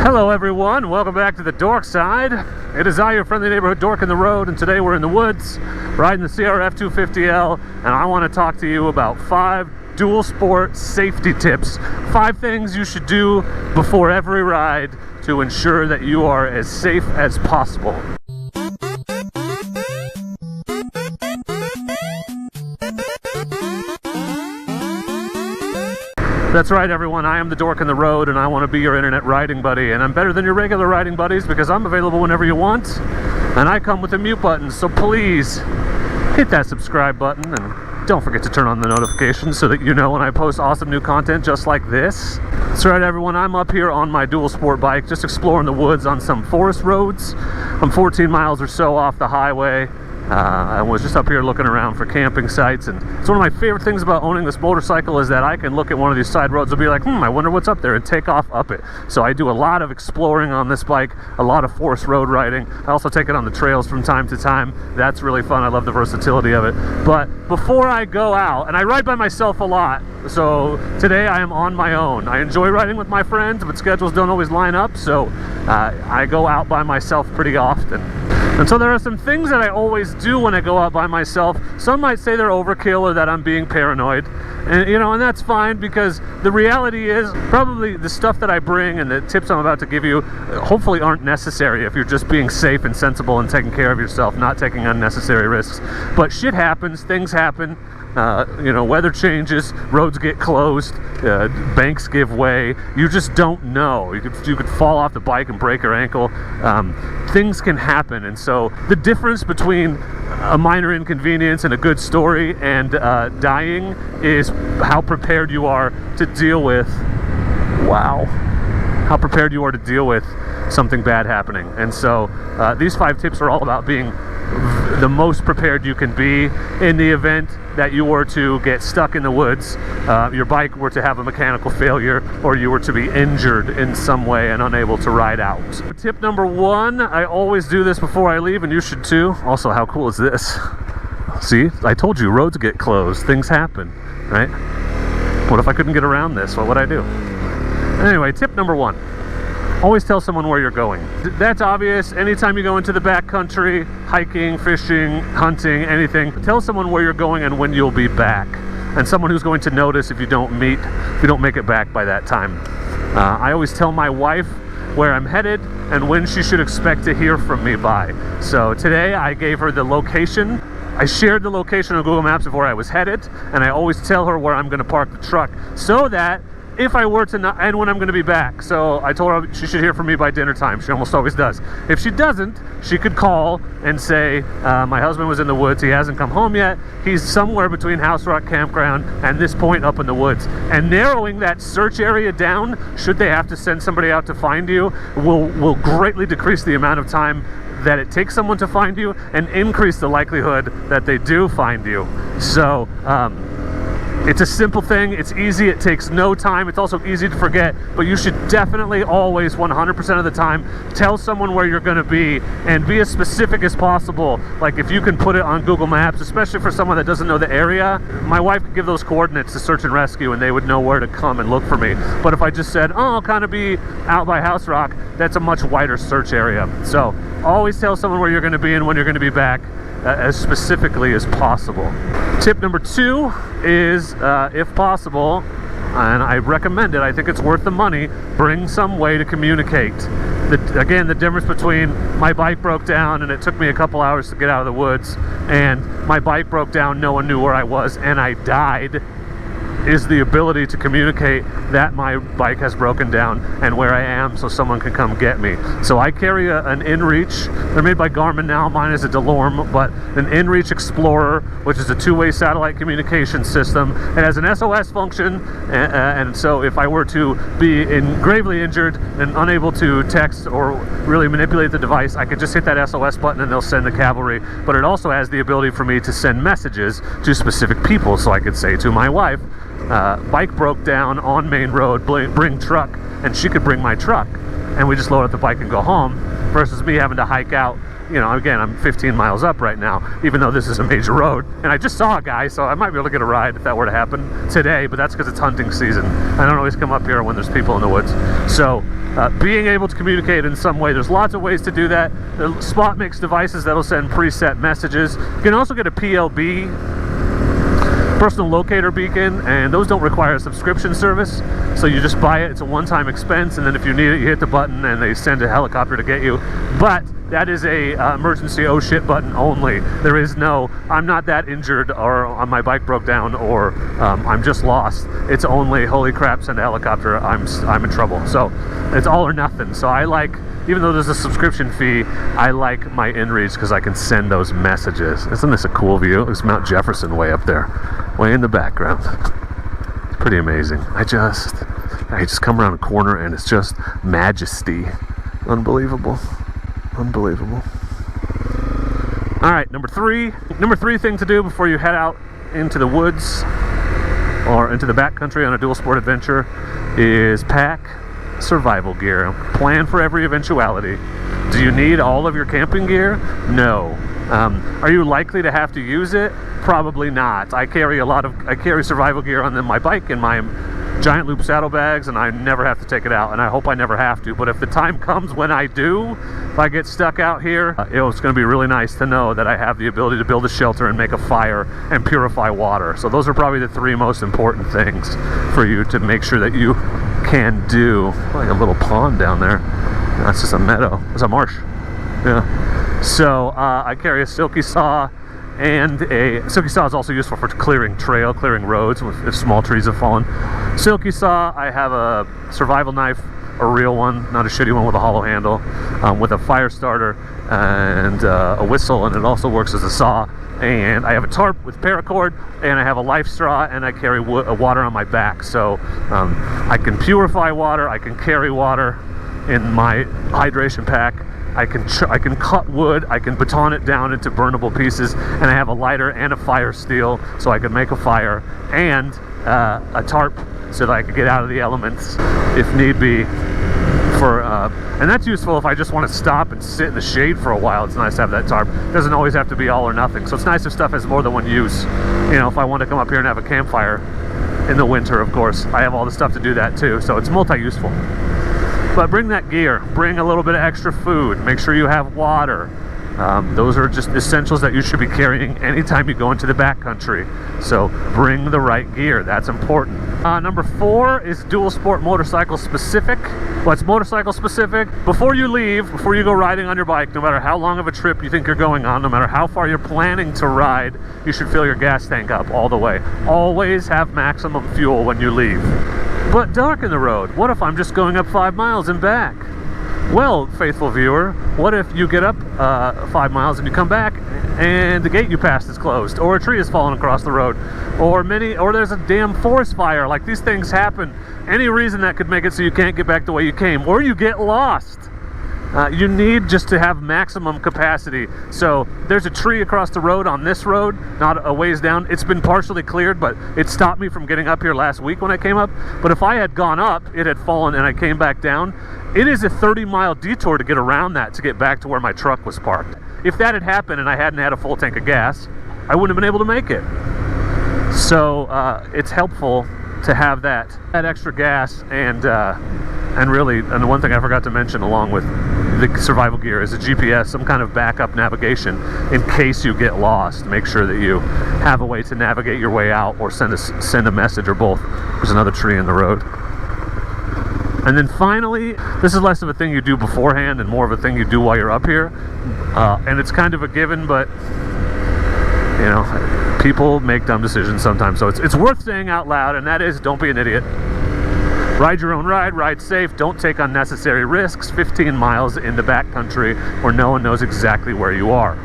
Hello everyone, welcome back to the Dork side. It is I, your friendly neighborhood Dork in the road, and today we're in the woods riding the CRF 250L, and I want to talk to you about 5 dual sport safety tips. 5 things you should do before every ride to ensure that you are as safe as possible. That's right everyone, I am the Dork in the road and I want to be your internet riding buddy, and I'm better than your regular riding buddies because I'm available whenever you want and I come with a mute button, so please hit that subscribe button and don't forget to turn on the notifications so that you know when I post awesome new content just like this. That's right everyone, I'm up here on my dual sport bike just exploring the woods on some forest roads. I'm 14 miles or so off the highway. I was just up here looking around for camping sites, and it's one of my favorite things about owning this motorcycle is that I can look at one of these side roads and be like, I wonder what's up there, and take off up it. So I do a lot of exploring on this bike, a lot of forest road riding. I also take it on the trails from time to time. That's really fun. I love the versatility of it. But before I go out, and I ride by myself a lot, so today I am on my own. I enjoy riding with my friends, but schedules don't always line up, so I go out by myself pretty often. And so there are some things that I always do when I go out by myself. Some might say they're overkill or that I'm being paranoid. And and that's fine, because the reality is probably the stuff that I bring and the tips I'm about to give you hopefully aren't necessary if you're just being safe and sensible and taking care of yourself, not taking unnecessary risks. But shit happens, things happen. Weather changes, roads get closed, banks give way. You just don't know. You could fall off the bike and break your ankle. Things can happen, and so the difference between a minor inconvenience and a good story and dying is how prepared you are to deal with. How prepared you are to deal with something bad happening. And so these 5 tips are all about being the most prepared you can be in the event that you were to get stuck in the woods, your bike were to have a mechanical failure, or you were to be injured in some way and unable to ride out. Tip number 1, I always do this before I leave, and you should too. Also, how cool is this? See, I told you, roads get closed, things happen, right? What if I couldn't get around this? What would I do? Anyway, tip number 1. Always tell someone where you're going. That's obvious. Anytime you go into the backcountry, hiking, fishing, hunting, anything, tell someone where you're going and when you'll be back. And someone who's going to notice if you don't make it back by that time. I always tell my wife where I'm headed and when she should expect to hear from me by. So today I gave her the location. I shared the location on Google Maps of where I was headed, and I always tell her where I'm going to park the truck so that if I were to not, and when I'm going to be back. So I told her she should hear from me by dinner time. She almost always does. If she doesn't, she could call and say, my husband was in the woods, he hasn't come home yet, he's somewhere between House Rock Campground and this point up in the woods. And narrowing that search area down, should they have to send somebody out to find you, will greatly decrease the amount of time that it takes someone to find you and increase the likelihood that they do find you. So it's a simple thing, it's easy, it takes no time, it's also easy to forget, but you should definitely always, 100% of the time, tell someone where you're going to be and be as specific as possible. Like if you can put it on Google Maps, especially for someone that doesn't know the area. My wife could give those coordinates to search and rescue and they would know where to come and look for me. But if I just said, I'll kind of be out by House Rock, that's a much wider search area. So always tell someone where you're going to be and when you're going to be back, as specifically as possible. Tip number 2 is, if possible, and I recommend it, I think it's worth the money, bring some way to communicate. Again, the difference between my bike broke down and it took me a couple hours to get out of the woods, and my bike broke down, no one knew where I was, and I died, is the ability to communicate that my bike has broken down and where I am so someone can come get me. So I carry an InReach. They're made by Garmin now. Mine is a DeLorme, but an InReach Explorer, which is a 2-way satellite communication system. It has an SOS function, and so if I were to be gravely injured and unable to text or really manipulate the device, I could just hit that SOS button and they'll send the cavalry. But it also has the ability for me to send messages to specific people. So I could say to my wife, bike broke down on main road, bring truck, and she could bring my truck, and we just load up the bike and go home, versus me having to hike out you know, again, I'm 15 miles up right now, even though this is a major road. And I just saw a guy, so I might be able to get a ride if that were to happen today, but that's because it's hunting season. I don't always come up here when there's people in the woods. So being able to communicate in some way, there's lots of ways to do that. The Spot makes devices that'll send preset messages. You can also get a PLB, personal locator beacon, and those don't require a subscription service, so you just buy it. It's a one-time expense, and then if you need it, you hit the button and they send a helicopter to get you. But that is a emergency oh shit button only. There is no I'm not that injured, or my bike broke down, or I'm just lost. It's only holy crap, send a helicopter, I'm in trouble. So it's all or nothing. So I like, even though there's a subscription fee, I like my InReach because I can send those messages. Isn't this a cool view? It's Mount Jefferson way up there, way in the background. It's pretty amazing. I just come around a corner and it's just majesty. Unbelievable. Unbelievable. All right, number three thing to do before you head out into the woods or into the backcountry on a dual sport adventure is pack survival gear. Plan for every eventuality. Do you need all of your camping gear? No. Are you likely to have to use it? Probably not. I carry survival gear on my bike in my giant loop saddlebags, and I never have to take it out, and I hope I never have to. But if the time comes when I do, if I get stuck out here, it's going to be really nice to know that I have the ability to build a shelter and make a fire and purify water. So those are probably the three most important things for you to make sure that you can do. Like a little pond down there. That's just a meadow. It's a marsh. Yeah. So I carry a silky saw, and a silky saw is also useful for clearing roads if small trees have fallen. Silky saw, I have a survival knife, a real one, not a shitty one with a hollow handle, with a fire starter and a whistle, and it also works as a saw. And I have a tarp with paracord, and I have a life straw, and I carry water on my back. So I can purify water, I can carry water in my hydration pack. I can cut wood, I can baton it down into burnable pieces, and I have a lighter and a fire steel so I can make a fire, and a tarp so that I can get out of the elements if need be. And that's useful if I just want to stop and sit in the shade for a while. It's nice to have that tarp. It doesn't always have to be all or nothing. So it's nice if stuff has more than one use. You know, if I want to come up here and have a campfire in the winter, of course, I have all the stuff to do that too. So it's multi-useful. But bring that gear. Bring a little bit of extra food. Make sure you have water. Those are just essentials that you should be carrying anytime you go into the backcountry. So bring the right gear. That's important. Number 4 is dual sport motorcycle specific. What's motorcycle specific? Before you leave, before you go riding on your bike, no matter how long of a trip you think you're going on, no matter how far you're planning to ride, you should fill your gas tank up all the way. Always have maximum fuel when you leave. But darken the road. What if I'm just going up 5 miles and back? Well, faithful viewer, what if you get up 5 miles and you come back and the gate you passed is closed, or a tree has fallen across the road, or there's a damn forest fire? Like, these things happen. Any reason that could make it so you can't get back the way you came, or you get lost. You need just to have maximum capacity. So there's a tree across the road on this road, not a ways down. It's been partially cleared, but it stopped me from getting up here last week when I came up. But if I had gone up, it had fallen and I came back down. It is a 30-mile detour to get around that to get back to where my truck was parked. If that had happened and I hadn't had a full tank of gas, I wouldn't have been able to make it. So it's helpful to have that extra gas, and the one thing I forgot to mention along with the survival gear is a GPS, some kind of backup navigation in case you get lost. Make sure that you have a way to navigate your way out, or send a message, or both. There's another tree in the road. And then finally, this is less of a thing you do beforehand and more of a thing you do while you're up here. And it's kind of a given, but you know, people make dumb decisions sometimes. So it's worth saying out loud, and that is, don't be an idiot. Ride your own ride safe, don't take unnecessary risks. 15 miles in the backcountry where no one knows exactly where you are.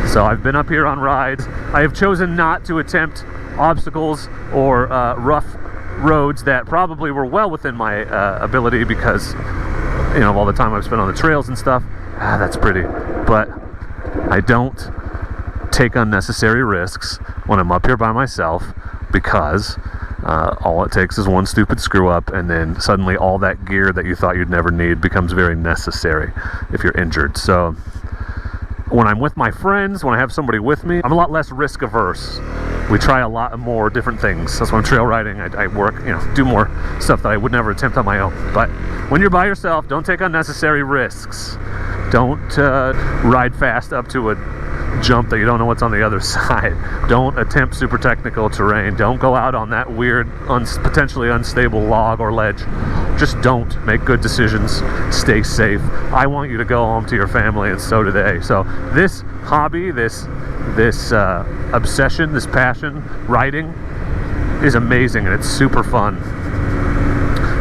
So I've been up here on rides. I have chosen not to attempt obstacles or rough roads that probably were well within my ability, because you know, of all the time I've spent on the trails and stuff. That's pretty, but I don't take unnecessary risks when I'm up here by myself, because all it takes is one stupid screw up, and then suddenly all that gear that you thought you'd never need becomes very necessary if you're injured. So When I'm with my friends, when I have somebody with me, I'm a lot less risk averse. We try a lot more different things. That's why I'm trail riding. I work, do more stuff that I would never attempt on my own. But when you're by yourself, don't take unnecessary risks. Don't ride fast up to a jump that you don't know what's on the other side. Don't attempt super technical terrain. Don't go out on that weird, potentially unstable log or ledge. Just don't. Make good decisions. Stay safe. I want you to go home to your family, and so do they. So this hobby, this obsession, this passion, riding, is amazing, and it's super fun.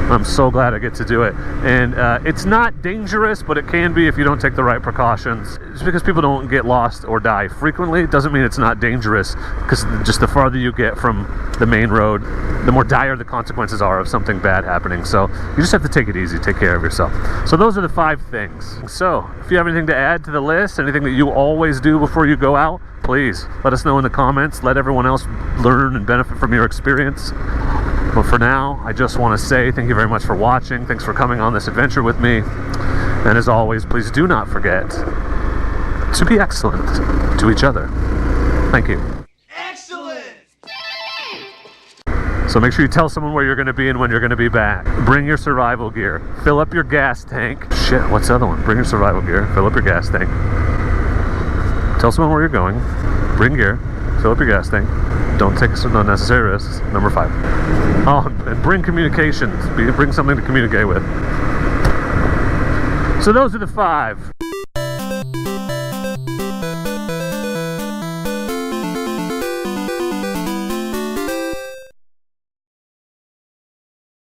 I'm so glad I get to do it. And it's not dangerous, but it can be if you don't take the right precautions. Just because people don't get lost or die frequently doesn't mean it's not dangerous, because just the farther you get from the main road, the more dire the consequences are of something bad happening. So you just have to take it easy, take care of yourself. So those are the 5 things. So if you have anything to add to the list, anything that you always do before you go out, please let us know in the comments. Let everyone else learn and benefit from your experience. But for now, I just want to say thank you very much for watching. Thanks for coming on this adventure with me. And as always, please do not forget to be excellent to each other. Thank you. Excellent! So make sure you tell someone where you're going to be and when you're going to be back. Bring your survival gear. Fill up your gas tank. Shit, what's the other one? Bring your survival gear. Fill up your gas tank. Tell someone where you're going. Bring gear. Fill up your gas tank. Don't take some unnecessary risks. Number 5. Oh, and bring communications. Bring something to communicate with. So those are the 5.